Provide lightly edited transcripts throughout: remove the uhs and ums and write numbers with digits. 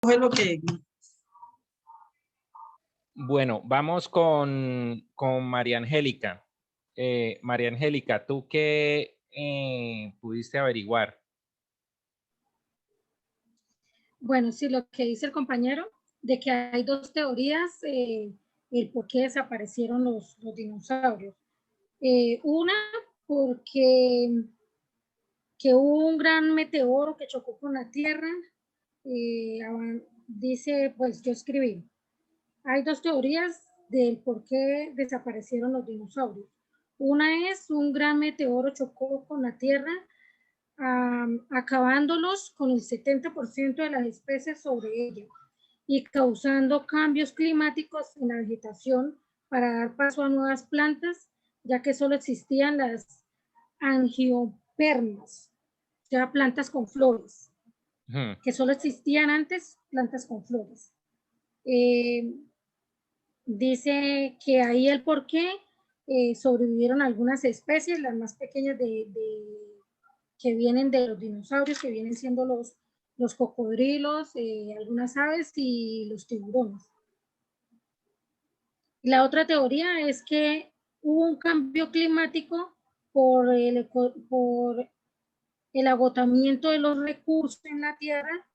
Coge lo que... Bueno, vamos con María Angélica. María Angélica, ¿tú qué pudiste averiguar? Bueno, sí, lo que dice el compañero, de que hay dos teorías, el por qué desaparecieron los dinosaurios. Una, porque que hubo un gran meteoro que chocó con la Tierra. Dice, pues yo escribí, hay dos teorías del por qué desaparecieron los dinosaurios. Una es un gran meteoro chocó con la Tierra, acabándolos con el 70% de las especies sobre ella y causando cambios climáticos en la vegetación para dar paso a nuevas plantas, ya que solo existían las angiopermas, o sea, plantas con flores, que solo existían antes plantas con flores. Dice que ahí el por qué sobrevivieron algunas especies, las más pequeñas que vienen de los dinosaurios, que vienen siendo los cocodrilos, algunas aves y los tiburones. La otra teoría es que hubo un cambio climático por el agotamiento de los recursos en la Tierra,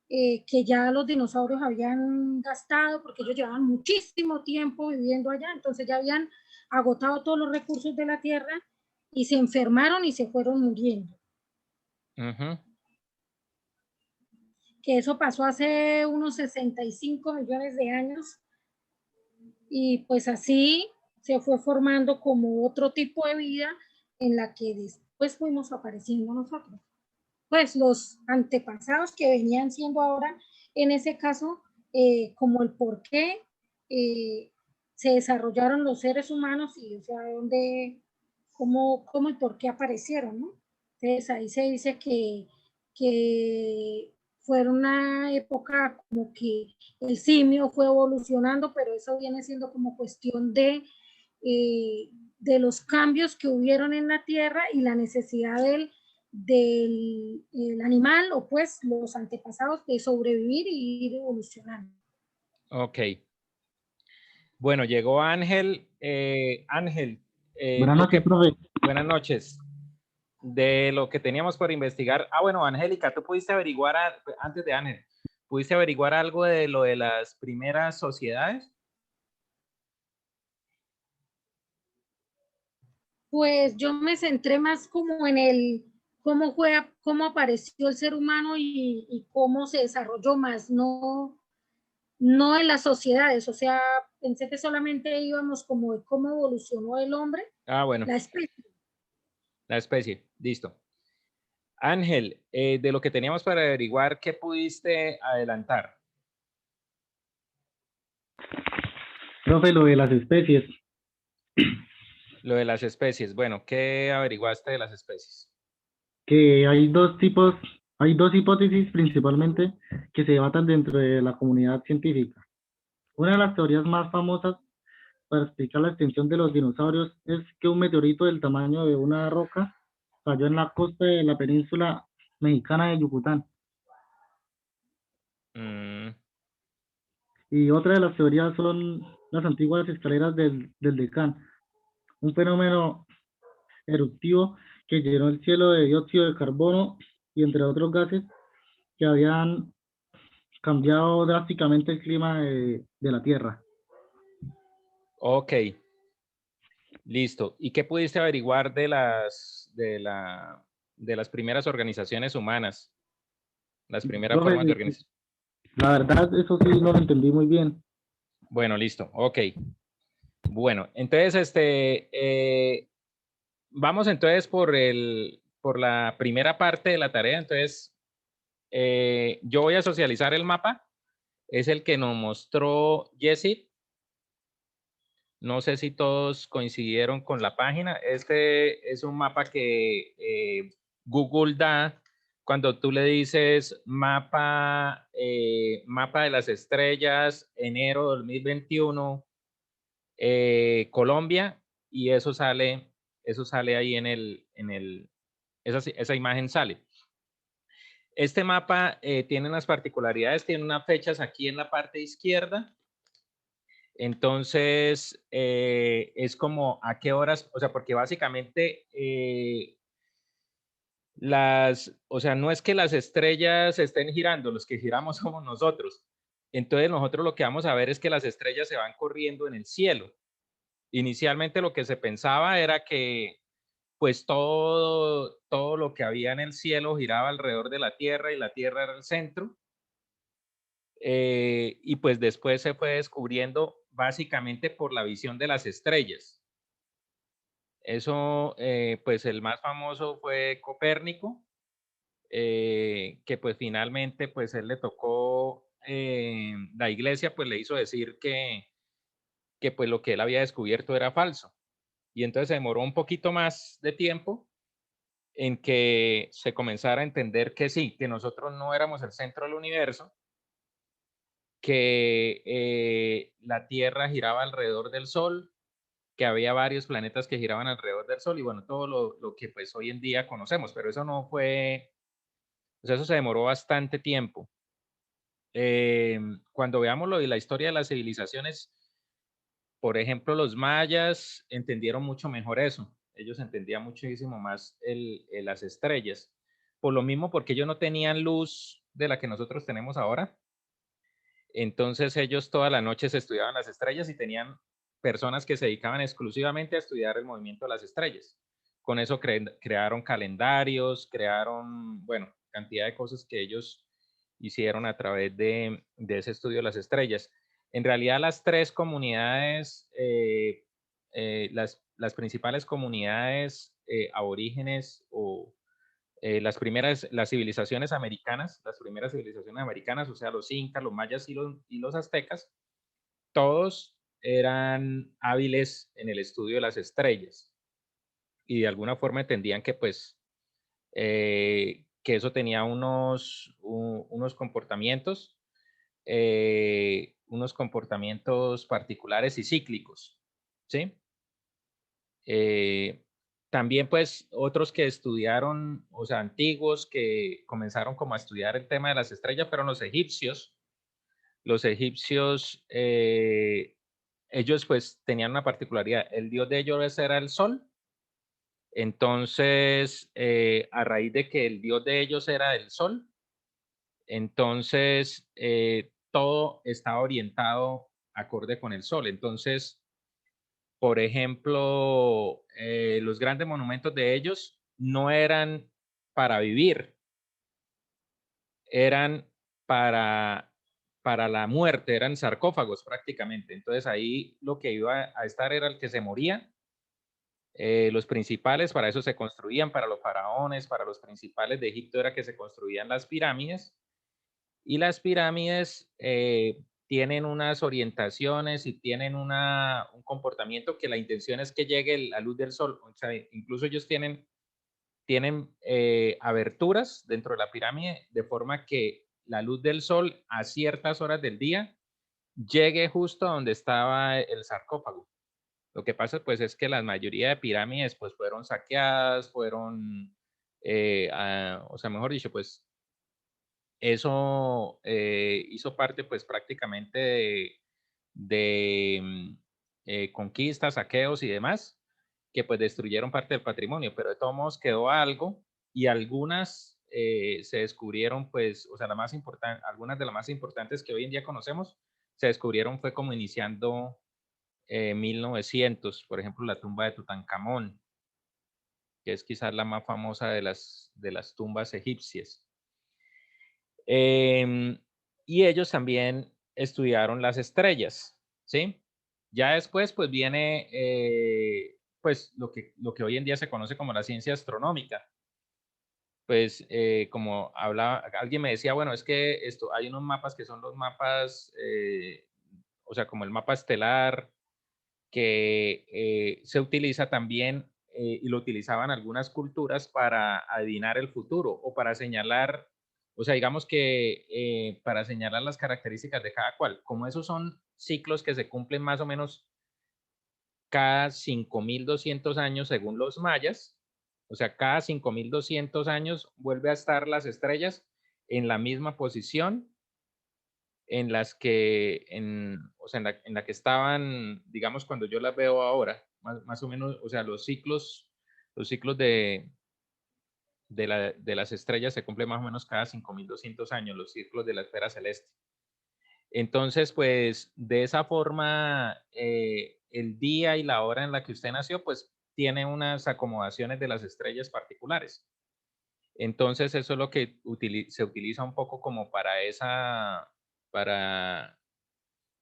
que ya los dinosaurios habían gastado porque ellos llevaban muchísimo tiempo viviendo allá, entonces ya habían agotado todos los recursos de la Tierra y se enfermaron y se fueron muriendo. Que eso pasó hace unos 65 millones de años y pues así se fue formando como otro tipo de vida en la que después fuimos apareciendo nosotros. Pues los antepasados que venían siendo ahora, en ese caso, como el por qué se desarrollaron los seres humanos y o sea, cómo y por qué aparecieron, ¿no? Entonces ahí se dice que fue una época como que el simio fue evolucionando, pero eso viene siendo como cuestión de los cambios que hubieron en la Tierra y la necesidad del animal o pues los antepasados de sobrevivir y ir evolucionando. Ok. Bueno, llegó Ángel. Ángel, Buenas noches, profe. Buenas noches. De lo que teníamos por investigar. Bueno, Angélica, tú pudiste averiguar, antes de Ángel, ¿pudiste averiguar algo de lo de las primeras sociedades? Pues yo me centré más como en cómo apareció el ser humano y cómo se desarrolló más, no en las sociedades, o sea, pensé que solamente íbamos como de cómo evolucionó el hombre, Bueno. la especie. La especie, listo. Ángel, de lo que teníamos para averiguar, ¿qué pudiste adelantar? Profe, lo de las especies. Lo de las especies. Bueno, ¿qué averiguaste de las especies? Que hay dos hipótesis principalmente que se debatan dentro de la comunidad científica. Una de las teorías más famosas para explicar la extinción de los dinosaurios es que un meteorito del tamaño de una roca cayó en la costa de la península mexicana de Yucatán. Y otra de las teorías son las antiguas escaleras del Deccan, un fenómeno eruptivo que llenó el cielo de dióxido de carbono y entre otros gases que habían cambiado drásticamente el clima de la Tierra. Ok. Listo. ¿Y qué pudiste averiguar de las primeras organizaciones humanas? Las primeras formas de organización. La verdad, eso sí no lo entendí muy bien. Bueno, listo. Ok. Bueno, entonces, vamos entonces por la primera parte de la tarea. Entonces, yo voy a socializar el mapa. Es el que nos mostró Jessie. No sé si todos coincidieron con la página. Este es un mapa que Google da cuando tú le dices mapa de las estrellas, enero 2021, Colombia, y eso sale ahí esa imagen sale. Este mapa tiene unas particularidades, tiene unas fechas aquí en la parte izquierda. Entonces, es como a qué horas, o sea, porque básicamente o sea, no es que las estrellas estén girando, los que giramos somos nosotros. Entonces, nosotros lo que vamos a ver es que las estrellas se van corriendo en el cielo. Inicialmente lo que se pensaba era que pues todo lo que había en el cielo giraba alrededor de la Tierra y la Tierra era el centro. Y pues después se fue descubriendo básicamente por la visión de las estrellas. Eso, pues el más famoso fue Copérnico, que pues finalmente pues él le tocó, la iglesia pues le hizo decir que pues lo que él había descubierto era falso. Y entonces se demoró un poquito más de tiempo en que se comenzara a entender que sí, que nosotros no éramos el centro del universo, que la Tierra giraba alrededor del Sol, que había varios planetas que giraban alrededor del Sol y bueno, todo lo que pues hoy en día conocemos, pero eso no fue, o sea, eso se demoró bastante tiempo. Cuando veamos lo de la historia de las civilizaciones, por ejemplo, los mayas entendieron mucho mejor eso. Ellos entendían muchísimo más las estrellas. Por lo mismo, porque ellos no tenían luz de la que nosotros tenemos ahora. Entonces ellos toda la noche se estudiaban las estrellas y tenían personas que se dedicaban exclusivamente a estudiar el movimiento de las estrellas. Con eso crearon calendarios, crearon, bueno, cantidad de cosas que ellos hicieron a través de ese estudio de las estrellas. En realidad las tres comunidades, las principales comunidades aborígenes o las civilizaciones americanas, o sea, los incas, los mayas y los aztecas, todos eran hábiles en el estudio de las estrellas y de alguna forma entendían que pues que eso tenía unos comportamientos particulares y cíclicos, ¿sí? También pues otros que estudiaron, o sea, antiguos que comenzaron como a estudiar el tema de las estrellas fueron los egipcios. Los egipcios, ellos pues tenían una particularidad, el dios de ellos era el sol. Entonces, a raíz de que el dios de ellos era el sol, entonces todo estaba orientado acorde con el sol. Entonces, por ejemplo, los grandes monumentos de ellos no eran para vivir, eran para, para la muerte, eran sarcófagos prácticamente. Entonces ahí lo que iba a estar era el que se moría. Los principales, para eso se construían, para los faraones, para los principales de Egipto era que se construían las pirámides. Y las pirámides tienen unas orientaciones y tienen un comportamiento que la intención es que llegue la luz del sol. O sea, incluso ellos tienen aberturas dentro de la pirámide de forma que la luz del sol a ciertas horas del día llegue justo a donde estaba el sarcófago. Lo que pasa pues es que la mayoría de pirámides pues fueron saqueadas, o sea, mejor dicho, pues eso hizo parte pues prácticamente de conquistas, saqueos y demás, que pues destruyeron parte del patrimonio, pero de todos modos quedó algo y algunas se descubrieron pues, o sea, algunas de las más importantes que hoy en día conocemos, se descubrieron fue como iniciando 1900, por ejemplo, la tumba de Tutankamón, que es quizás la más famosa de las tumbas egipcias. Y ellos también estudiaron las estrellas, ¿sí? Ya después, pues viene, pues lo que hoy en día se conoce como la ciencia astronómica. Pues como alguien me decía, bueno, es que hay unos mapas que son los mapas, o sea, como el mapa estelar, que se utiliza también y lo utilizaban algunas culturas para adivinar el futuro o para señalar, o sea, digamos que para señalar las características de cada cual. Como esos son ciclos que se cumplen más o menos cada 5200 años según los mayas, o sea, cada 5200 años vuelve a estar las estrellas en la misma posición en las que, o sea, en la que estaban, digamos, cuando yo las veo ahora, más o menos, o sea, los ciclos de las estrellas se cumplen más o menos cada 5.200 años, los ciclos de la esfera celeste. Entonces, pues, de esa forma, el día y la hora en la que usted nació, pues, tiene unas acomodaciones de las estrellas particulares. Entonces, eso es lo que se utiliza un poco como para para,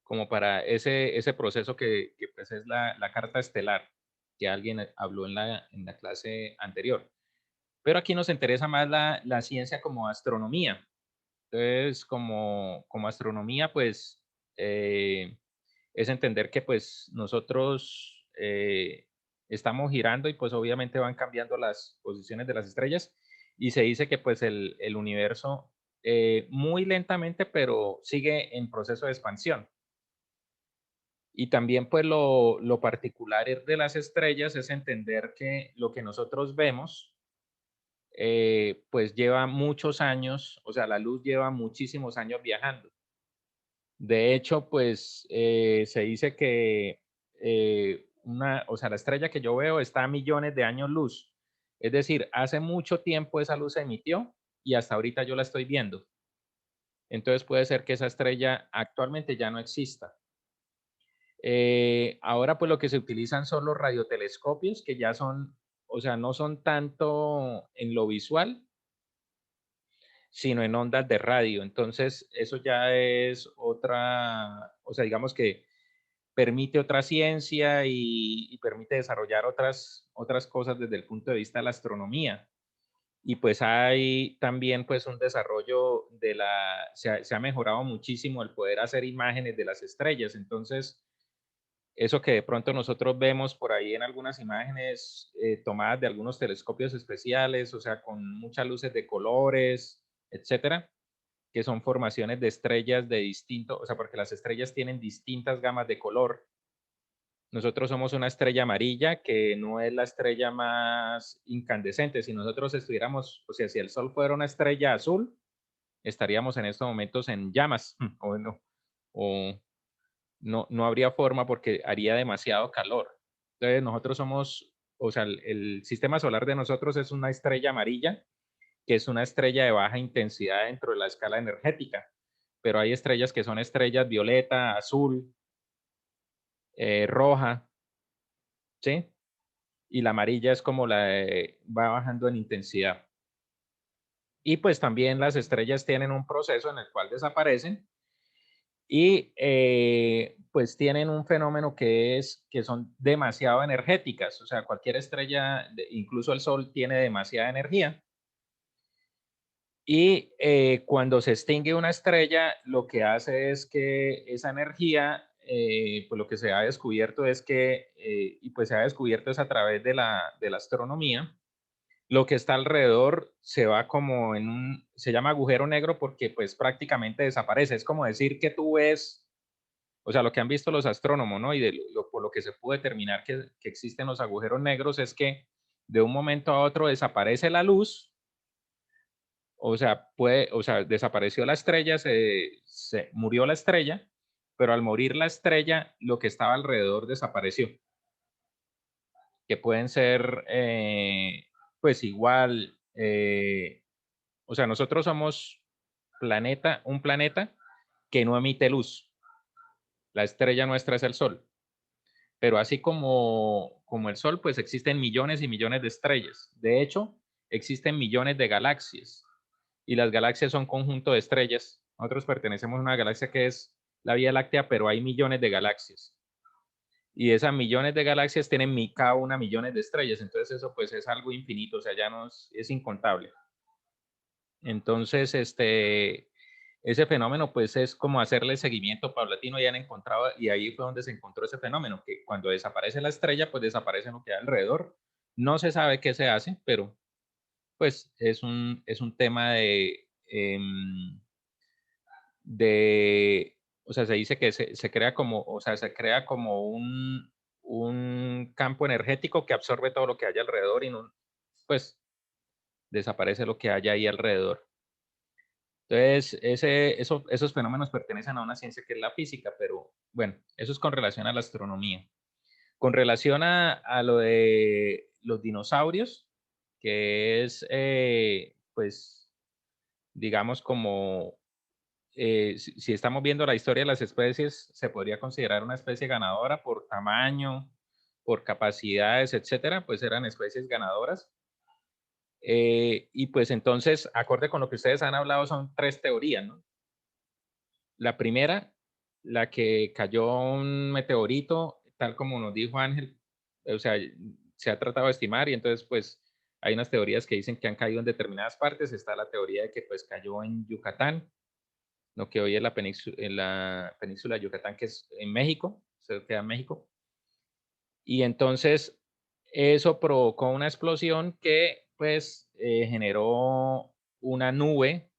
como para ese proceso que pues es la carta estelar, que alguien habló en la clase anterior. Pero aquí nos interesa más la ciencia como astronomía. Entonces, como astronomía, pues, es entender que pues nosotros estamos girando y pues obviamente van cambiando las posiciones de las estrellas y se dice que pues el universo muy lentamente, pero sigue en proceso de expansión. Y también pues lo particular de las estrellas es entender que lo que nosotros vemos pues lleva muchos años, o sea, la luz lleva muchísimos años viajando. De hecho, pues se dice que o sea, la estrella que yo veo está a millones de años luz. Es decir, hace mucho tiempo esa luz se emitió y hasta ahorita yo la estoy viendo. Entonces puede ser que esa estrella actualmente ya no exista. Ahora pues lo que se utilizan son los radiotelescopios, que ya son, o sea, no son tanto en lo visual, sino en ondas de radio. Entonces, eso ya es otra, o sea, digamos que permite otra ciencia y permite desarrollar otras cosas desde el punto de vista de la astronomía. Y pues hay también pues un desarrollo se ha mejorado muchísimo el poder hacer imágenes de las estrellas. Entonces, eso que de pronto nosotros vemos por ahí en algunas imágenes tomadas de algunos telescopios especiales, o sea, con muchas luces de colores, etcétera, que son formaciones de estrellas de distinto, o sea, porque las estrellas tienen distintas gamas de color. Nosotros somos una estrella amarilla que no es la estrella más incandescente. Si nosotros estuviéramos, o sea, si el Sol fuera una estrella azul, estaríamos en estos momentos en llamas, o no, o no habría forma porque haría demasiado calor. Entonces nosotros somos, o sea, el sistema solar de nosotros es una estrella amarilla, que es una estrella de baja intensidad dentro de la escala energética, pero hay estrellas que son estrellas violeta, azul, roja, ¿sí? Y la amarilla es como va bajando en intensidad. Y pues también las estrellas tienen un proceso en el cual desaparecen y pues tienen un fenómeno que es que son demasiado energéticas, o sea, cualquier estrella, incluso el Sol, tiene demasiada energía. Y cuando se extingue una estrella, lo que hace es que esa energía, pues lo que se ha descubierto es que, y pues se ha descubierto es a través de la astronomía, lo que está alrededor se va como se llama agujero negro porque pues prácticamente desaparece. Es como decir que tú ves, o sea, lo que han visto los astrónomos, ¿no? Y por lo que se pudo determinar que existen los agujeros negros es que de un momento a otro desaparece la luz, o sea, desapareció la estrella, se murió la estrella, pero al morir la estrella, lo que estaba alrededor desapareció. Que pueden ser, pues igual, o sea, nosotros somos un planeta que no emite luz. La estrella nuestra es el Sol. Pero así como el Sol, pues existen millones y millones de estrellas. De hecho, existen millones de galaxias. Y las galaxias son conjunto de estrellas. Nosotros pertenecemos a una galaxia que es la Vía Láctea, pero hay millones de galaxias. Y esas millones de galaxias tienen cada una millones de estrellas. Entonces eso pues es algo infinito, o sea, ya no es incontable. Entonces, ese fenómeno pues es como hacerle seguimiento paulatino y han encontrado, y ahí fue donde se encontró ese fenómeno, que cuando desaparece la estrella, pues desaparece lo que hay alrededor. No se sabe qué se hace, pero pues es un tema o sea, se dice que se crea como, o sea, se crea como un campo energético que absorbe todo lo que hay alrededor y no, pues desaparece lo que hay ahí alrededor. Entonces, esos fenómenos pertenecen a una ciencia que es la física, pero bueno, eso es con relación a la astronomía. Con relación a lo de los dinosaurios, que es, pues, digamos como, si estamos viendo la historia de las especies, se podría considerar una especie ganadora por tamaño, por capacidades, etcétera, pues eran especies ganadoras. Y pues entonces, acorde con lo que ustedes han hablado, son tres teorías, ¿no? La primera, la que cayó un meteorito, tal como nos dijo Ángel, o sea, se ha tratado de estimar y entonces pues hay unas teorías que dicen que han caído en determinadas partes. Está la teoría de que pues cayó en Yucatán, lo que hoy es en la península de Yucatán, que es en México, se queda en México. Y entonces eso provocó una explosión que pues generó una nube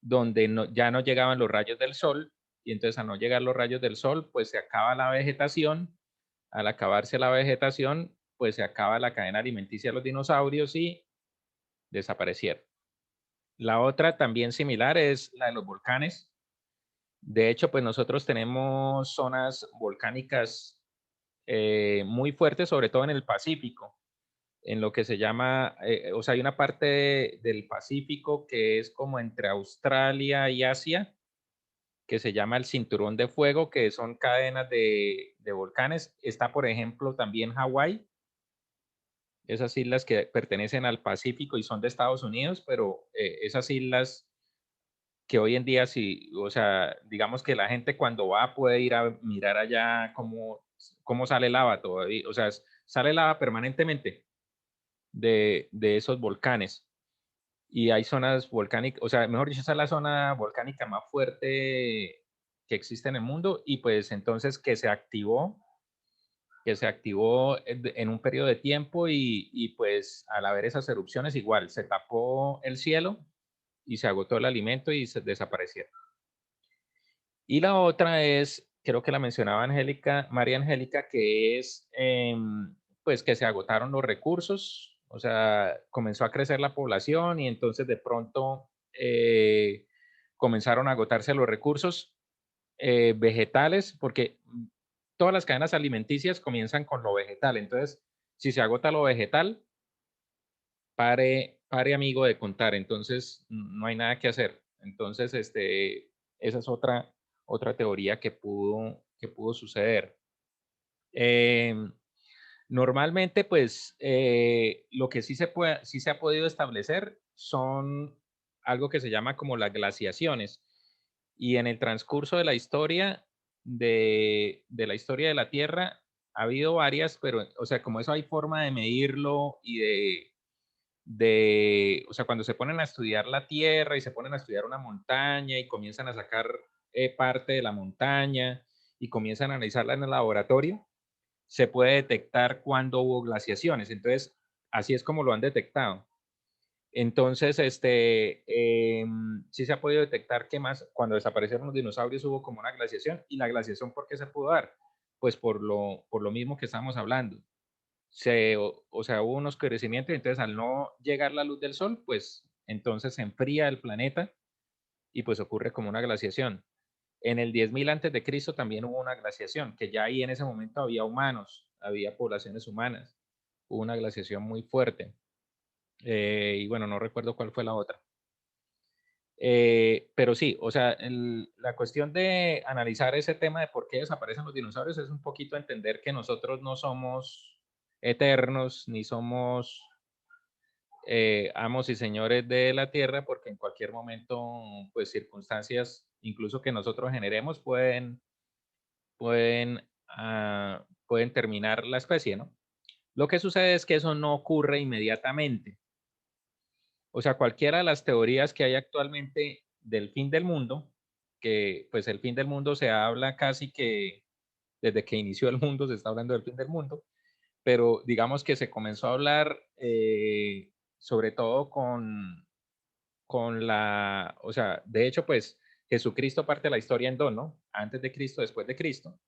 donde ya no llegaban los rayos del sol, y entonces al no llegar los rayos del sol, pues se acaba la vegetación. Al acabarse la vegetación, pues se acaba la cadena alimenticia de los dinosaurios y desaparecieron. La otra también similar es la de los volcanes. De hecho, pues nosotros tenemos zonas volcánicas muy fuertes, sobre todo en el Pacífico, en lo que se llama, o sea, hay una parte del Pacífico que es como entre Australia y Asia, que se llama el Cinturón de Fuego, que son cadenas de volcanes. Está, por ejemplo, también Hawái, esas islas que pertenecen al Pacífico y son de Estados Unidos, pero esas islas que hoy en día sí, o sea, digamos que la gente cuando va puede ir a mirar allá cómo sale lava todavía, o sea, sale lava permanentemente de esos volcanes. Y hay zonas volcánicas, o sea, mejor dicho, esa es la zona volcánica más fuerte que existe en el mundo y pues entonces que se activó en un periodo de tiempo y pues al haber esas erupciones igual, se tapó el cielo y se agotó el alimento y se desaparecieron. Y la otra es, creo que la mencionaba Angélica, María Angélica, que es pues que se agotaron los recursos, o sea, comenzó a crecer la población y entonces de pronto comenzaron a agotarse los recursos vegetales, porque todas las cadenas alimenticias comienzan con lo vegetal. Entonces, si se agota lo vegetal, pare amigo de contar. Entonces, no hay nada que hacer. Entonces, esa es otra teoría que pudo suceder. Normalmente, pues, lo que sí se ha podido establecer son algo que se llama como las glaciaciones. Y en el transcurso de la historia, de la historia de la Tierra, ha habido varias, pero, o sea, como eso hay forma de medirlo y o sea, cuando se ponen a estudiar la Tierra y se ponen a estudiar una montaña y comienzan a sacar parte de la montaña y comienzan a analizarla en el laboratorio, se puede detectar cuándo hubo glaciaciones. Entonces, así es como lo han detectado. Entonces, sí se ha podido detectar que más, cuando desaparecieron los dinosaurios hubo como una glaciación. ¿Y la glaciación por qué se pudo dar? Pues por lo mismo que estamos hablando. O sea, hubo un oscurecimiento y entonces al no llegar la luz del sol, pues entonces se enfría el planeta y pues ocurre como una glaciación. En el 10.000 antes de Cristo también hubo una glaciación, que ya ahí en ese momento había humanos, había poblaciones humanas. Hubo una glaciación muy fuerte. Y bueno, no recuerdo cuál fue la otra. Pero sí, o sea, la cuestión de analizar ese tema de por qué desaparecen los dinosaurios es un poquito entender que nosotros no somos eternos, ni somos amos y señores de la Tierra, porque en cualquier momento, pues circunstancias, incluso que nosotros generemos, pueden terminar la especie, ¿no? Lo que sucede es que eso no ocurre inmediatamente. O sea, cualquiera de las teorías que hay actualmente del fin del mundo, que pues el fin del mundo se habla casi que desde que inició el mundo se está hablando del fin del mundo, pero digamos que se comenzó a hablar sobre todo o sea, de hecho pues Jesucristo parte la historia en dos, ¿no? Antes de Cristo, después de Cristo.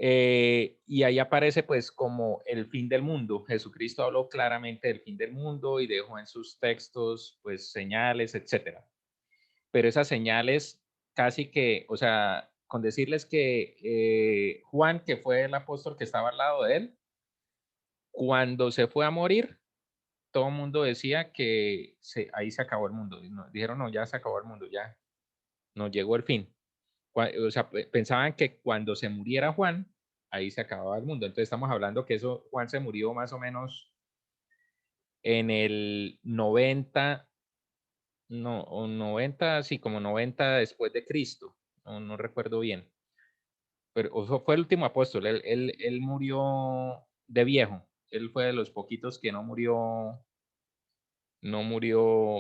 Y ahí aparece pues como el fin del mundo. Jesucristo habló claramente del fin del mundo y dejó en sus textos pues señales, etcétera. Pero esas señales casi que, o sea, con decirles que Juan, que fue el apóstol que estaba al lado de él, cuando se fue a morir, todo el mundo decía que ahí se acabó el mundo. Dijeron, no, ya se acabó el mundo, ya nos llegó el fin. O sea, pensaban que cuando se muriera Juan, ahí se acababa el mundo. Entonces estamos hablando que eso, Juan se murió más o menos en el 90, no, o 90, sí, como 90 después de Cristo, no recuerdo bien. Pero eso fue el último apóstol, él murió de viejo, él fue de los poquitos que no murió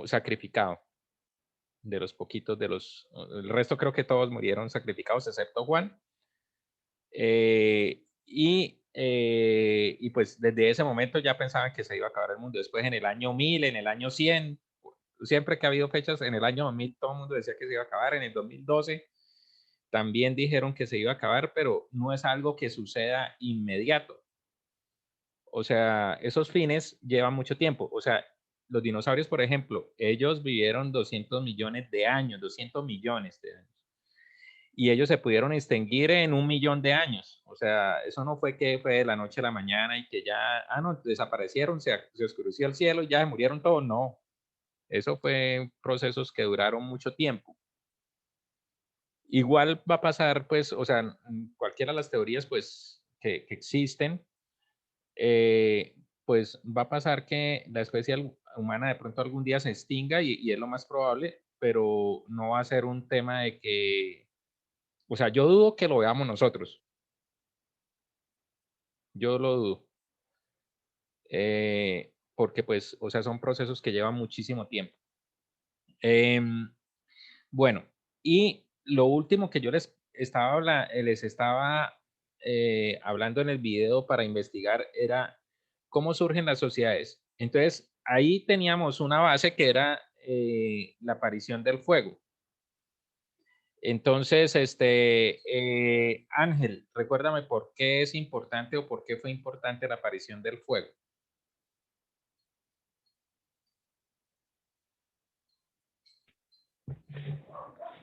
sacrificado, de los poquitos, el resto creo que todos murieron sacrificados, excepto Juan. Y pues desde ese momento ya pensaban que se iba a acabar el mundo. Después en el año 1000, en el año 100, siempre que ha habido fechas, en el año 2000 todo el mundo decía que se iba a acabar. En el 2012 también dijeron que se iba a acabar, pero no es algo que suceda inmediato. O sea, esos fines llevan mucho tiempo. O sea, los dinosaurios, por ejemplo, ellos vivieron 200 millones de años, 200 millones de años. Y ellos se pudieron extinguir en 1 millón de años. O sea, eso no fue que fue de la noche a la mañana y que ya, no, desaparecieron, se oscureció el cielo y ya se murieron todos. No, eso fue procesos que duraron mucho tiempo. Igual va a pasar, pues, o sea, cualquiera de las teorías, pues, que existen, pues va a pasar que la especie humana de pronto algún día se extinga y es lo más probable, pero no va a ser un tema de que, o sea, yo dudo que lo veamos nosotros. Yo lo dudo. Porque pues, o sea, son procesos que llevan muchísimo tiempo. Bueno, y lo último que yo les estaba hablando en el video para investigar era cómo surgen las sociedades. Entonces, ahí teníamos una base que era la aparición del fuego. Entonces, Ángel, recuérdame por qué es importante o por qué fue importante la aparición del fuego.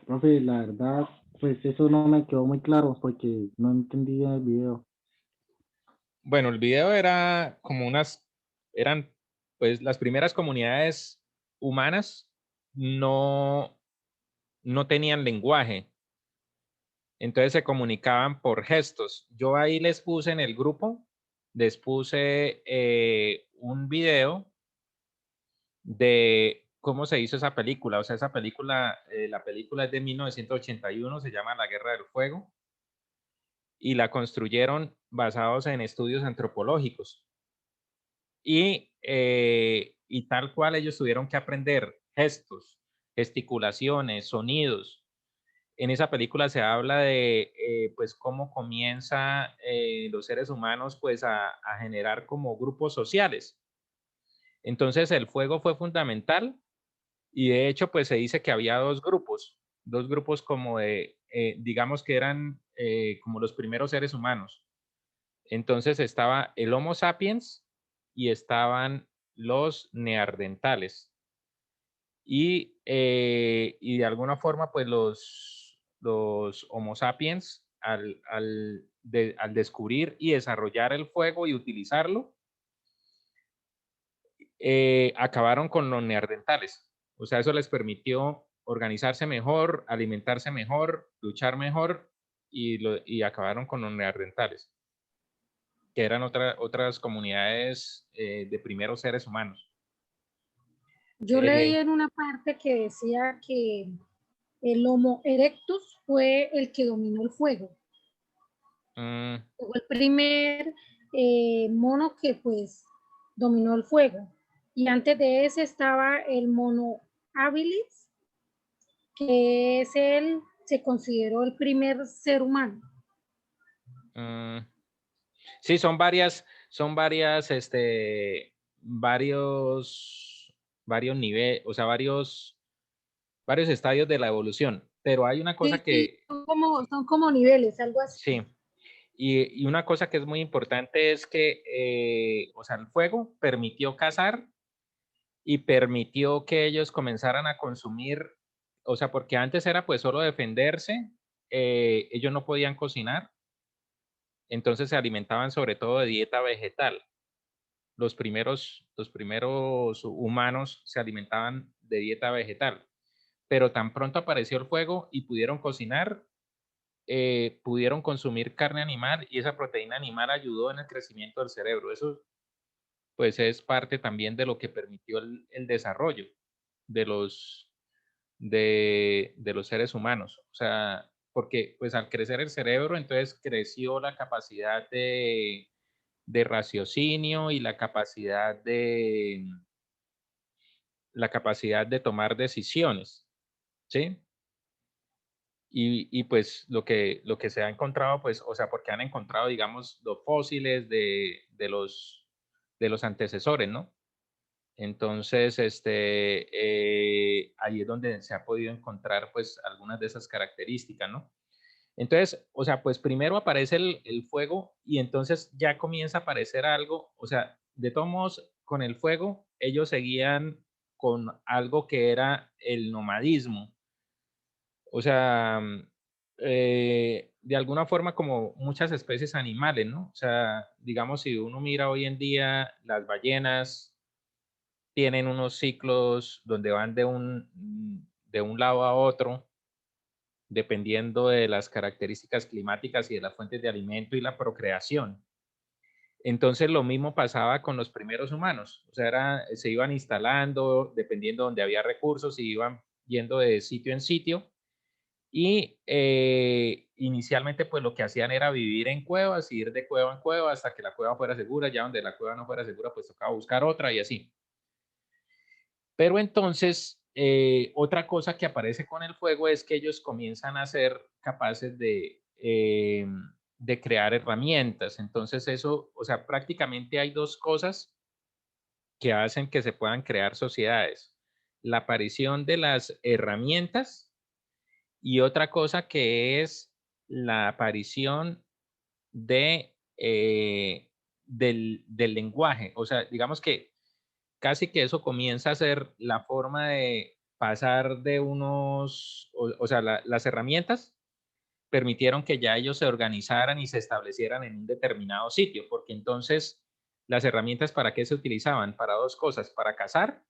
Profe, la verdad, pues eso no me quedó muy claro porque no entendí bien el video. Bueno, el video era como eran pues las primeras comunidades humanas no tenían lenguaje, entonces se comunicaban por gestos. Yo ahí les puse en el grupo, les puse un video de cómo se hizo esa película. O sea, esa película, la película es de 1981, se llama La Guerra del Fuego, y la construyeron basados en estudios antropológicos. Y tal cual ellos tuvieron que aprender gestos, gesticulaciones, sonidos. En esa película se habla de pues cómo comienza los seres humanos pues a generar como grupos sociales. Entonces el fuego fue fundamental y de hecho pues se dice que había dos grupos como digamos que eran como los primeros seres humanos. Entonces estaba el Homo sapiens y estaban los neandertales. Y de alguna forma, pues los Homo sapiens, al descubrir y desarrollar el fuego y utilizarlo, acabaron con los neandertales. O sea, eso les permitió organizarse mejor, alimentarse mejor, luchar mejor y acabaron con los neandertales, que eran otras comunidades de primeros seres humanos. Yo leí en una parte que decía que el Homo erectus fue el que dominó el fuego. Fue el primer mono que pues dominó el fuego. Y antes de ese estaba el mono habilis, que es se consideró el primer ser humano. Sí, son varios niveles, o sea, varios estadios de la evolución. Pero hay una cosa Sí, que... son como niveles, algo así. Sí, Y una cosa que es muy importante es que, o sea, el fuego permitió cazar y permitió que ellos comenzaran a consumir, o sea, porque antes era pues solo defenderse, ellos no podían cocinar, entonces se alimentaban sobre todo de dieta vegetal. Los primeros humanos se alimentaban de dieta vegetal, pero tan pronto apareció el fuego y pudieron cocinar, pudieron consumir carne animal y esa proteína animal ayudó en el crecimiento del cerebro. Eso pues es parte también de lo que permitió el desarrollo de los seres humanos. O sea, porque pues al crecer el cerebro, entonces creció la capacidad de raciocinio y la capacidad de tomar decisiones, ¿sí? Y pues lo que se ha encontrado, pues, o sea, porque han encontrado, digamos, los fósiles de los antecesores, ¿no? Entonces, ahí es donde se ha podido encontrar, pues, algunas de esas características, ¿no? Entonces, o sea, pues primero aparece el fuego y entonces ya comienza a aparecer algo, o sea, de todos modos, con el fuego, ellos seguían con algo que era el nomadismo. O sea, de alguna forma como muchas especies animales, ¿no? O sea, digamos, si uno mira hoy en día, las ballenas tienen unos ciclos donde van de un lado a otro, dependiendo de las características climáticas y de las fuentes de alimento y la procreación. Entonces, lo mismo pasaba con los primeros humanos, o sea, se iban instalando, dependiendo donde había recursos, y iban yendo de sitio en sitio. Y inicialmente, pues lo que hacían era vivir en cuevas, y ir de cueva en cueva hasta que la cueva fuera segura. Ya donde la cueva no fuera segura, pues tocaba buscar otra y así. Pero entonces, otra cosa que aparece con el fuego es que ellos comienzan a ser capaces de crear herramientas. Entonces eso, o sea, prácticamente hay dos cosas que hacen que se puedan crear sociedades: la aparición de las herramientas, y otra cosa que es la aparición del lenguaje. O sea, digamos que casi que eso comienza a ser la forma de pasar de o sea, las herramientas permitieron que ya ellos se organizaran y se establecieran en un determinado sitio, porque entonces las herramientas, ¿para qué se utilizaban? Para dos cosas: para cazar,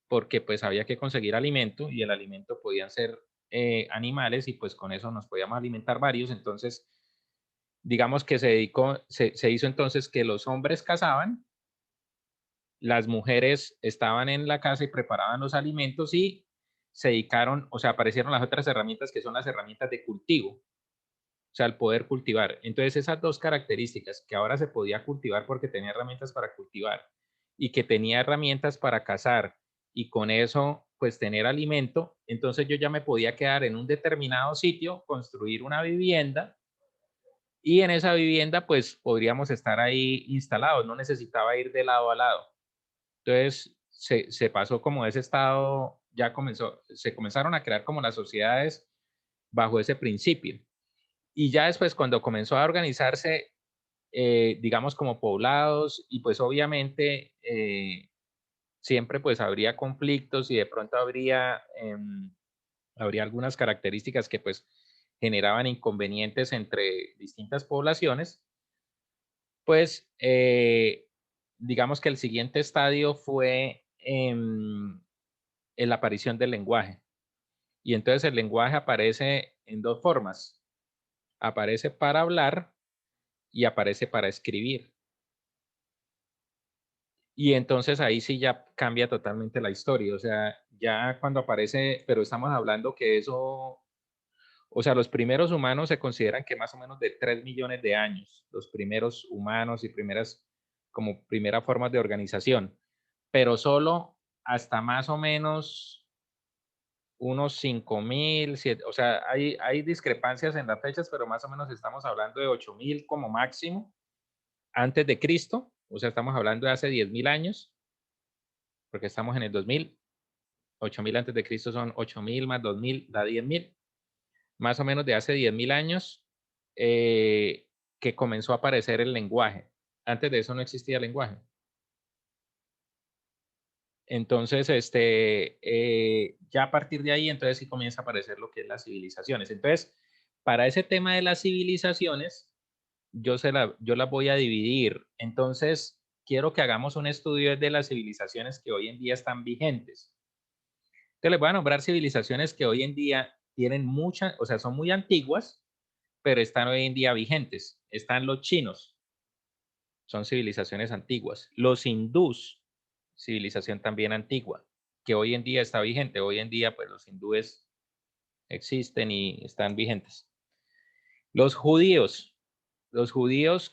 porque pues había que conseguir alimento, y el alimento podían ser animales, y pues con eso nos podíamos alimentar varios. Entonces, digamos que se hizo entonces que los hombres cazaban, las mujeres estaban en la casa y preparaban los alimentos, y se dedicaron, o sea, aparecieron las otras herramientas, que son las herramientas de cultivo, o sea, el poder cultivar. Entonces, esas dos características, que ahora se podía cultivar porque tenía herramientas para cultivar, y que tenía herramientas para cazar, y con eso, pues tener alimento, entonces yo ya me podía quedar en un determinado sitio, construir una vivienda, y en esa vivienda, pues podríamos estar ahí instalados, no necesitaba ir de lado a lado. Entonces, se pasó como de ese estado, se comenzaron a crear como las sociedades bajo ese principio. Y ya después, cuando comenzó a organizarse, digamos, como poblados, y pues obviamente siempre pues habría conflictos, y de pronto habría algunas características que pues generaban inconvenientes entre distintas poblaciones. Pues digamos que el siguiente estadio fue en la aparición del lenguaje. Y entonces el lenguaje aparece en dos formas: aparece para hablar y aparece para escribir. Y entonces ahí sí ya cambia totalmente la historia. O sea, ya cuando aparece, pero estamos hablando que eso, o sea, los primeros humanos se consideran que más o menos de 3 millones de años, los primeros humanos y primeras formas de organización, pero solo hasta más o menos unos 5.000, o sea, hay discrepancias en las fechas, pero más o menos estamos hablando de 8.000 como máximo antes de Cristo. O sea, estamos hablando de hace 10.000 años, porque estamos en el 2000. 8.000 antes de Cristo son 8.000 más 2.000, da 10.000. Más o menos de hace 10.000 años, que comenzó a aparecer el lenguaje. Antes de eso no existía lenguaje. Entonces, ya a partir de ahí, entonces sí comienza a aparecer lo que es las civilizaciones. Entonces, para ese tema de las civilizaciones, yo las voy a dividir. Entonces, quiero que hagamos un estudio de las civilizaciones que hoy en día están vigentes. Entonces, les voy a nombrar civilizaciones que hoy en día tienen mucha, o sea, son muy antiguas, pero están hoy en día vigentes. Están los chinos, son civilizaciones antiguas. Los hindús, civilización también antigua, que hoy en día está vigente. Hoy en día, pues los hindúes existen y están vigentes. Los judíos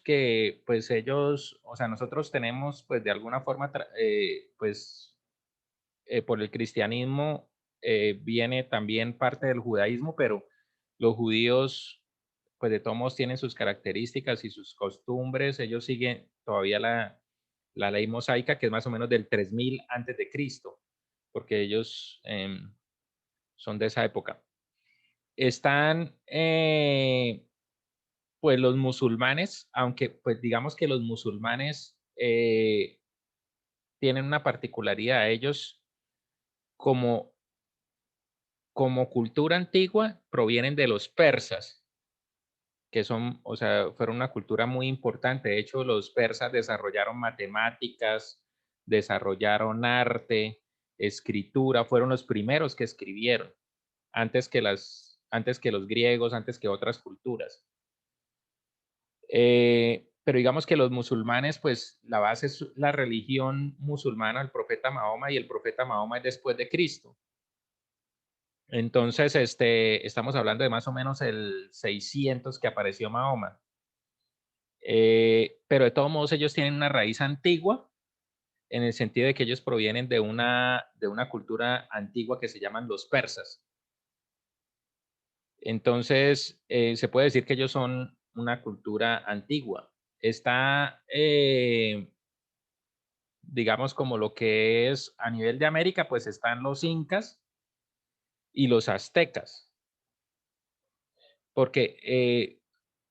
que pues ellos, o sea, nosotros tenemos pues de alguna forma, por el cristianismo viene también parte del judaísmo, pero los judíos pues de todos modos tienen sus características y sus costumbres. Ellos siguen todavía la ley mosaica, que es más o menos del 3000 antes de Cristo, porque ellos son de esa época. Están pues los musulmanes, aunque pues digamos que los musulmanes tienen una particularidad. Ellos como cultura antigua provienen de los persas, que son, o sea, fueron una cultura muy importante. De hecho, los persas desarrollaron matemáticas, desarrollaron arte, escritura, fueron los primeros que escribieron, antes que los griegos, antes que otras culturas. Pero digamos que los musulmanes, pues la base es la religión musulmana, el profeta Mahoma, y el profeta Mahoma es después de Cristo. Entonces, estamos hablando de más o menos el 600 que apareció Mahoma. Pero de todos modos ellos tienen una raíz antigua, en el sentido de que ellos provienen de una cultura antigua que se llaman los persas. Entonces, se puede decir que ellos son una cultura antigua. Está, digamos, como lo que es a nivel de América, pues están los incas y los aztecas. Porque,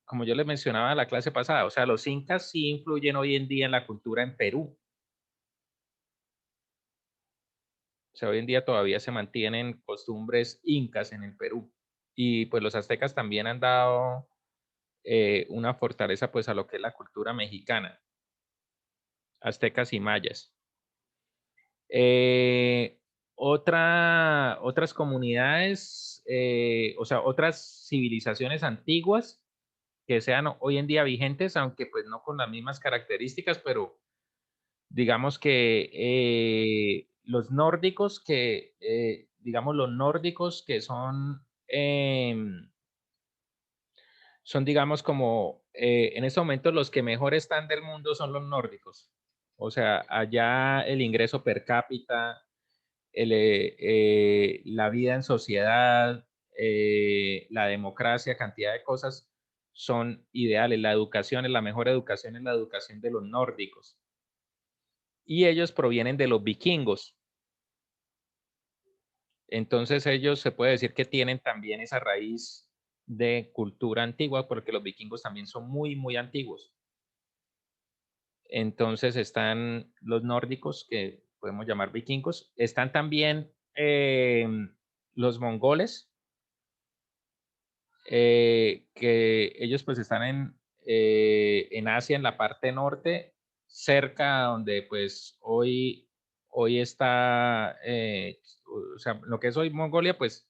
como yo les mencionaba en la clase pasada, o sea, los incas sí influyen hoy en día en la cultura en Perú. O sea, hoy en día todavía se mantienen costumbres incas en el Perú. Y pues los aztecas también han dado una fortaleza pues a lo que es la cultura mexicana. Aztecas y mayas. Otras comunidades, o sea, otras civilizaciones antiguas que sean hoy en día vigentes, aunque pues no con las mismas características, pero digamos que los nórdicos que son digamos como en este momento los que mejor están del mundo son los nórdicos. O sea, allá el ingreso per cápita, la vida en sociedad, la democracia, cantidad de cosas son ideales. La mejor educación es la educación de los nórdicos. Y ellos provienen de los vikingos. Entonces ellos se puede decir que tienen también esa raíz de cultura antigua, porque los vikingos también son muy, muy antiguos. Entonces están los nórdicos, que podemos llamar vikingos. Están también los mongoles, que ellos pues están en Asia, en la parte norte, cerca donde pues hoy está, o sea, lo que es hoy Mongolia, pues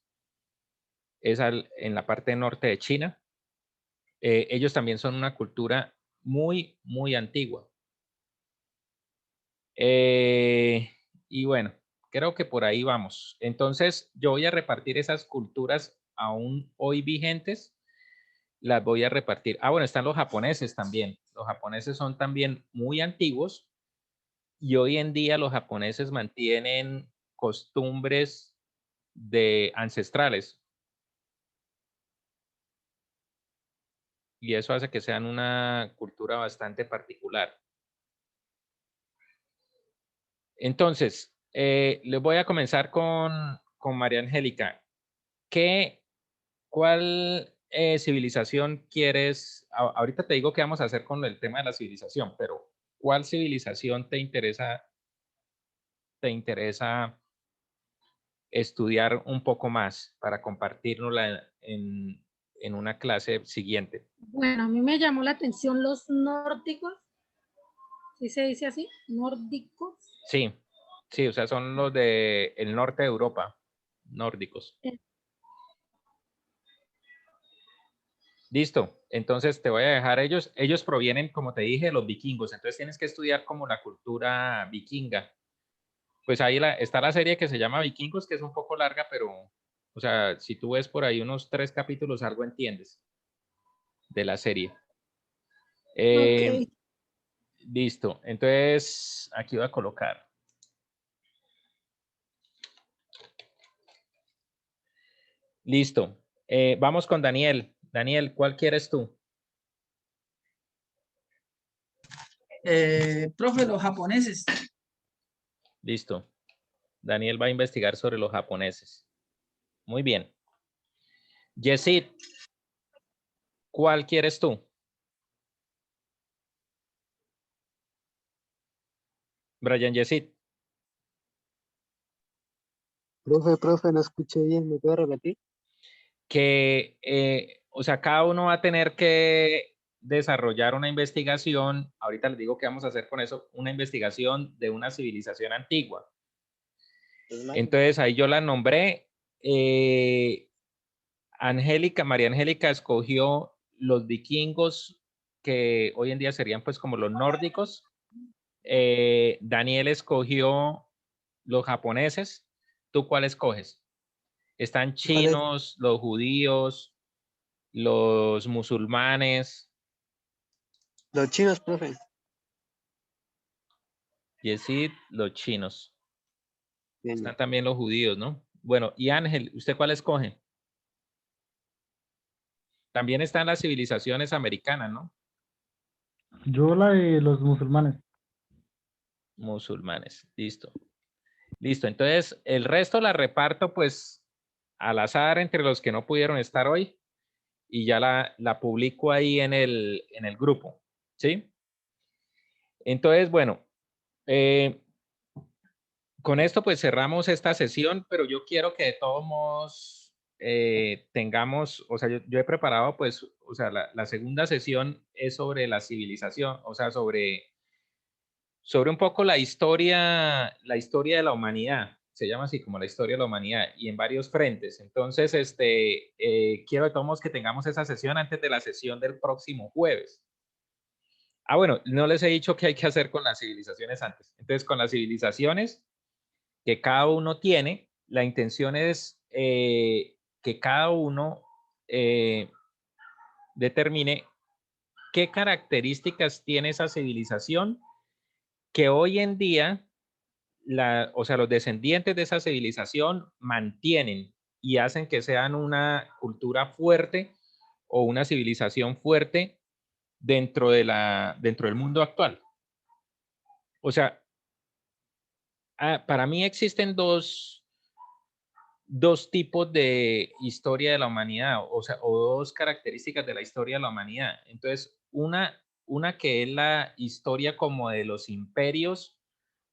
es en la parte norte de China. Ellos también son una cultura muy, muy antigua. Y bueno, creo que por ahí vamos. Entonces, yo voy a repartir esas culturas aún hoy vigentes, las voy a repartir. Ah, bueno, están los japoneses también. Los japoneses son también muy antiguos y hoy en día los japoneses mantienen costumbres ancestrales. Y eso hace que sean una cultura bastante particular. Entonces, les voy a comenzar con María Angélica. ¿Cuál civilización quieres? Ahorita te digo qué vamos a hacer con el tema de la civilización, pero ¿cuál civilización te interesa estudiar un poco más para compartirnosla en una clase siguiente? Bueno, a mí me llamó la atención los nórdicos, ¿sí se dice así? Nórdicos. Sí, sí, o sea, son los del norte de Europa, nórdicos. Listo, entonces te voy a dejar ellos. Ellos provienen, como te dije, de los vikingos, entonces tienes que estudiar como la cultura vikinga. Pues ahí está la serie que se llama Vikingos, que es un poco larga, pero, o sea, si tú ves por ahí unos 3 capítulos, algo entiendes de la serie. Ok. Listo, entonces aquí voy a colocar. Listo, vamos con Daniel. Daniel, ¿cuál quieres tú? Profe, los japoneses. Listo. Daniel va a investigar sobre los japoneses. Muy bien. Yesid, ¿cuál quieres tú? Brian Yesid. Profe, no escuché bien, ¿me puede repetir? Que, o sea, cada uno va a tener que desarrollar una investigación. Ahorita les digo qué vamos a hacer con eso, una investigación de una civilización antigua. Entonces ahí yo la nombré. Angélica, María Angélica escogió los vikingos, que hoy en día serían pues como los nórdicos. Daniel escogió los japoneses. ¿Tú cuál escoges? Están chinos, los judíos, los musulmanes. Los chinos, profe. Yesid, los chinos. Bien, Están también los judíos, ¿no? Bueno, y Ángel, ¿usted cuál escoge? También están las civilizaciones americanas, ¿no? Yo la de los musulmanes. Musulmanes, listo. Listo, entonces el resto la reparto pues al azar entre los que no pudieron estar hoy y ya la publico ahí en el grupo, ¿sí? Entonces, bueno, con esto pues cerramos esta sesión, pero yo quiero que de todos modos tengamos, o sea, yo he preparado pues, o sea, la segunda sesión es sobre la civilización, o sea, sobre un poco la historia de la humanidad, se llama así como la historia de la humanidad, y en varios frentes. Entonces, quiero de todos modos que tengamos esa sesión antes de la sesión del próximo jueves. Ah, bueno, no les he dicho qué hay que hacer con las civilizaciones antes. Entonces, con las civilizaciones que cada uno tiene, la intención es que cada uno determine qué características tiene esa civilización que hoy en día, o sea, los descendientes de esa civilización mantienen y hacen que sean una cultura fuerte o una civilización fuerte dentro del mundo actual. O sea, para mí existen dos tipos de historia de la humanidad, o sea, o dos características de la historia de la humanidad. Entonces, una que es la historia como de los imperios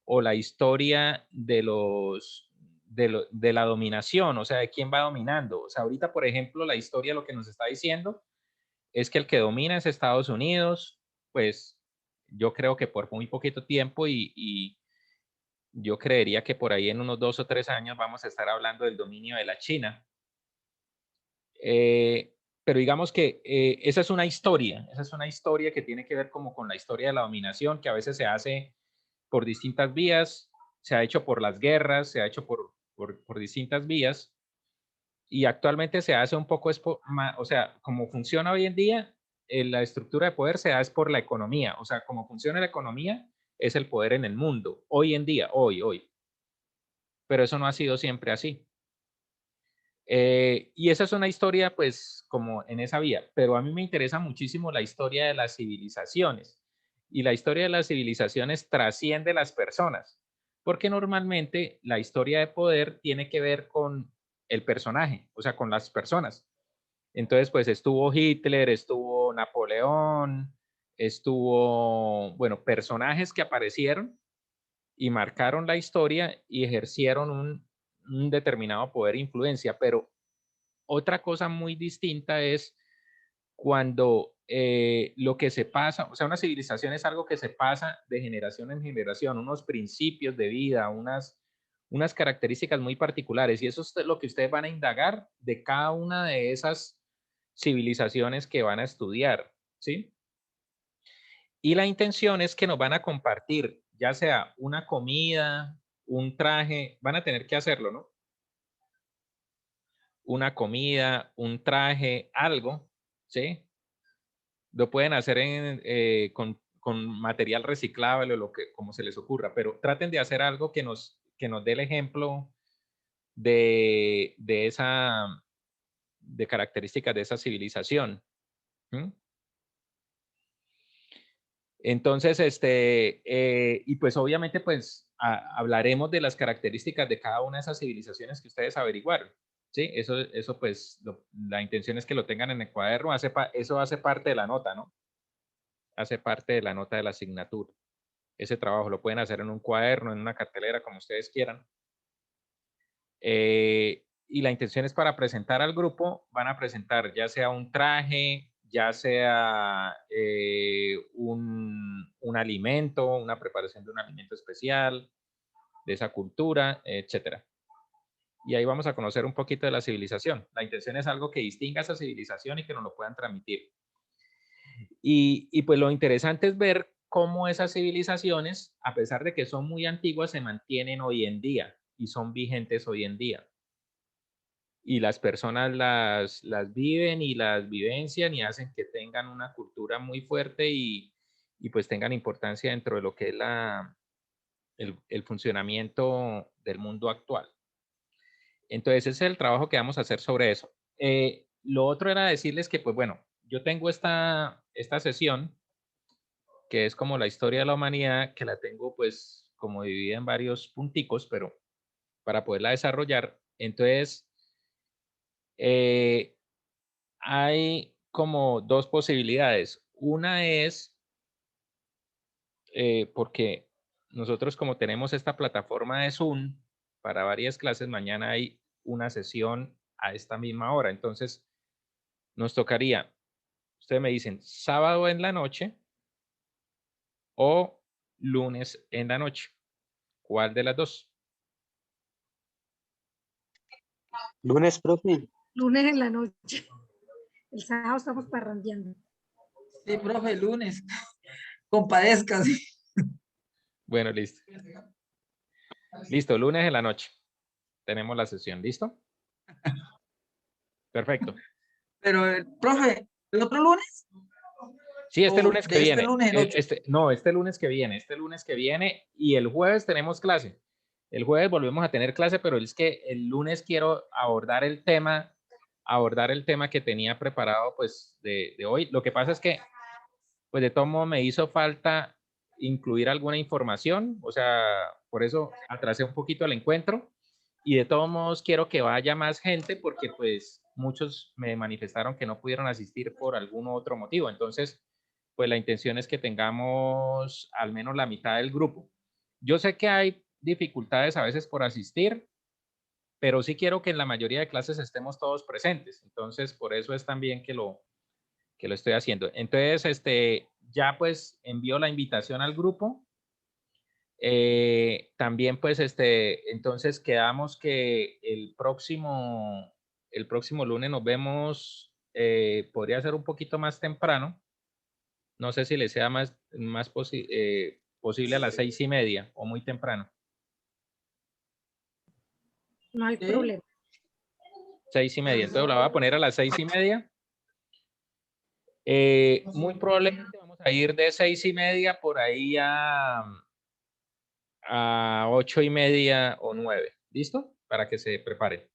o la historia de de la dominación, o sea, de quién va dominando. O sea, ahorita, por ejemplo, la historia lo que nos está diciendo es que el que domina es Estados Unidos, pues yo creo que por muy poquito tiempo y yo creería que por ahí en unos 2 o 3 años vamos a estar hablando del dominio de la China. Pero digamos que esa es una historia que tiene que ver como con la historia de la dominación, que a veces se hace por distintas vías, se ha hecho por las guerras, se ha hecho por distintas vías, y actualmente se hace un poco, o sea, como funciona hoy en día, la estructura de poder se da es por la economía, o sea, como funciona la economía es el poder en el mundo, hoy en día, hoy. Pero eso no ha sido siempre así. Y esa es una historia, pues, como en esa vía, pero a mí me interesa muchísimo la historia de las civilizaciones. Y la historia de las civilizaciones trasciende las personas, porque normalmente la historia de poder tiene que ver con el personaje, o sea, con las personas. Entonces, pues estuvo Hitler, estuvo Napoleón, estuvo, bueno, personajes que aparecieron y marcaron la historia y ejercieron un determinado poder e influencia. Pero otra cosa muy distinta es cuando lo que se pasa, o sea, una civilización es algo que se pasa de generación en generación, unos principios de vida, unas características muy particulares, y eso es lo que ustedes van a indagar de cada una de esas civilizaciones que van a estudiar, ¿sí? Y la intención es que nos van a compartir, ya sea una comida, un traje, van a tener que hacerlo, ¿no? Una comida, un traje, algo, ¿sí? Lo pueden hacer con material reciclable o como se les ocurra, pero traten de hacer algo que nos dé el ejemplo de de características de esa civilización. ¿Mm? Entonces, y pues obviamente, pues hablaremos de las características de cada una de esas civilizaciones que ustedes averiguaron. Sí, eso pues, la intención es que lo tengan en el cuaderno, eso hace parte de la nota, ¿no? Hace parte de la nota de la asignatura. Ese trabajo lo pueden hacer en un cuaderno, en una cartelera, como ustedes quieran. Y la intención es para presentar al grupo, van a presentar ya sea un traje, ya sea un alimento, una preparación de un alimento especial, de esa cultura, etcétera. Y ahí vamos a conocer un poquito de la civilización. La intención es algo que distinga a esa civilización y que nos lo puedan transmitir. Y pues lo interesante es ver cómo esas civilizaciones, a pesar de que son muy antiguas, se mantienen hoy en día y son vigentes hoy en día. Y las personas las viven y las vivencian y hacen que tengan una cultura muy fuerte y pues tengan importancia dentro de lo que es el funcionamiento del mundo actual. Entonces, ese es el trabajo que vamos a hacer sobre eso. Lo otro era decirles que, pues bueno, yo tengo esta sesión, que es como la historia de la humanidad, que la tengo pues como dividida en varios punticos, pero para poderla desarrollar. Entonces, hay como dos posibilidades. Una es porque nosotros como tenemos esta plataforma de Zoom para varias clases, mañana hay una sesión a esta misma hora. Entonces, nos tocaría, ustedes me dicen, sábado en la noche o lunes en la noche. ¿Cuál de las dos? Lunes, profe. Lunes en la noche. El sábado estamos parrandeando. Sí, profe, lunes. Compadézcase. Bueno, listo. Listo, lunes en la noche. Tenemos la sesión, ¿listo? Perfecto. Pero, profe, ¿el otro lunes? Sí, este ¿O lunes que de este viene. lunes, el 8? No, este lunes que viene y el jueves tenemos clase. El jueves volvemos a tener clase, pero es que el lunes quiero abordar el tema que tenía preparado pues de hoy. Lo que pasa es que pues de todo modo me hizo falta incluir alguna información, o sea, por eso atrasé un poquito el encuentro y de todos modos quiero que vaya más gente porque pues muchos me manifestaron que no pudieron asistir por algún otro motivo. Entonces, pues la intención es que tengamos al menos la mitad del grupo. Yo sé que hay dificultades a veces por asistir, pero sí quiero que en la mayoría de clases estemos todos presentes. Entonces, por eso es también que lo estoy haciendo. Entonces, ya pues envío la invitación al grupo. También pues, entonces quedamos que el próximo lunes nos vemos, podría ser un poquito más temprano. No sé si le sea más posible a las 6:30 o muy temprano. No hay ¿Sí? problema. 6:30. Entonces la voy a poner a las 6:30. Muy probablemente vamos a ir de 6:30 por ahí a 8:30 o 9. ¿Listo? Para que se preparen.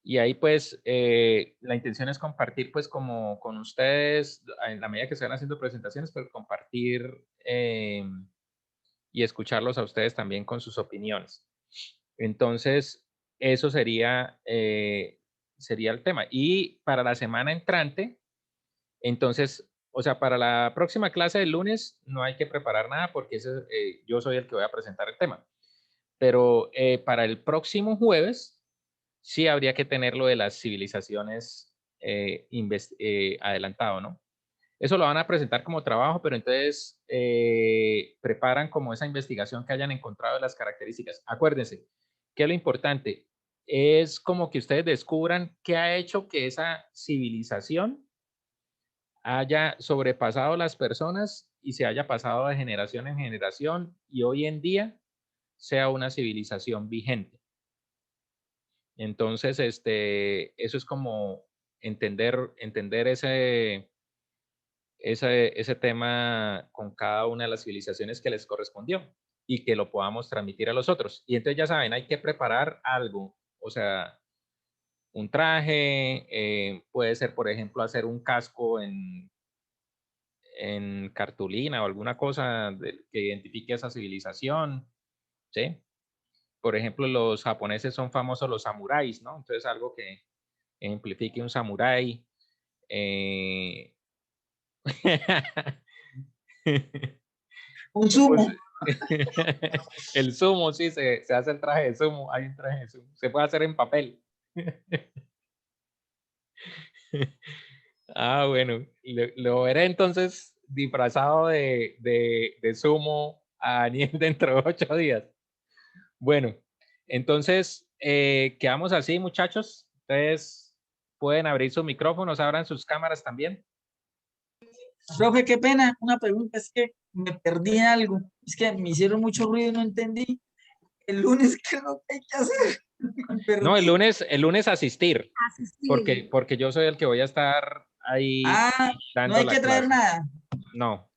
Y ahí pues la intención es compartir pues como con ustedes en la medida que se van haciendo presentaciones, pero compartir y escucharlos a ustedes también con sus opiniones. Entonces, eso sería sería el tema. Y para la semana entrante, entonces, o sea, para la próxima clase del lunes no hay que preparar nada porque yo soy el que voy a presentar el tema. Pero para el próximo jueves sí habría que tener lo de las civilizaciones adelantado, ¿no? Eso lo van a presentar como trabajo, pero entonces preparan como esa investigación que hayan encontrado de las características. Acuérdense que lo importante es como que ustedes descubran qué ha hecho que esa civilización haya sobrepasado las personas y se haya pasado de generación en generación y hoy en día sea una civilización vigente. Entonces, eso es como entender ese tema con cada una de las civilizaciones que les correspondió y que lo podamos transmitir a los otros. Y entonces ya saben, hay que preparar algo, o sea, un traje, puede ser, por ejemplo, hacer un casco en cartulina o alguna cosa que identifique esa civilización, ¿sí? Por ejemplo, los japoneses son famosos los samuráis, ¿no? Entonces algo que ejemplifique un samurái. Un Pues, sumo. el sumo, sí, se hace el traje de sumo. Hay un traje de sumo. Se puede hacer en papel. Bueno, lo veré entonces disfrazado de sumo a Daniel dentro de 8 días. Bueno, entonces quedamos así, muchachos. Ustedes pueden abrir sus micrófonos, abran sus cámaras también. Profe, qué pena. Una pregunta, es que me perdí en algo. Es que me hicieron mucho ruido y no entendí. El lunes, ¿qué es lo que hay que hacer? Me No, el perdí. lunes asistir, Asistir. porque yo soy el que voy a estar ahí Ah, no dando hay la que traer clase. nada. No.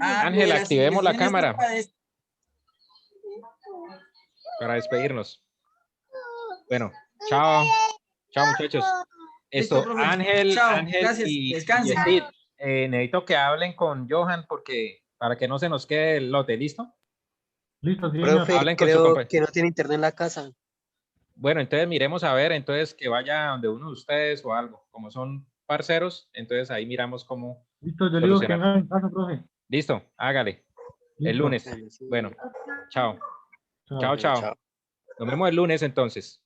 Ah, lo Ángel, de la activemos la civilización está cámara para para despedirnos. Bueno, chao. Chao, muchachos. Listo, Esto, profe. Ángel Chao, gracias. y Descansen. Yesid, necesito que hablen con Johan porque para que no se nos quede el lote, ¿listo? Listo, sí, señor. Profe, Hablen con su creo compañero. que no tiene internet en la casa. Bueno, entonces miremos a ver, entonces que vaya donde uno de ustedes o algo. Como son parceros, entonces ahí miramos cómo Listo, yo le digo que solucionar. venga en casa, profe. Listo, hágale. El Listo. lunes. Bueno, sí. Bueno, chao. Chao. Chao, Bueno, chao. chao. Nos vemos el lunes entonces.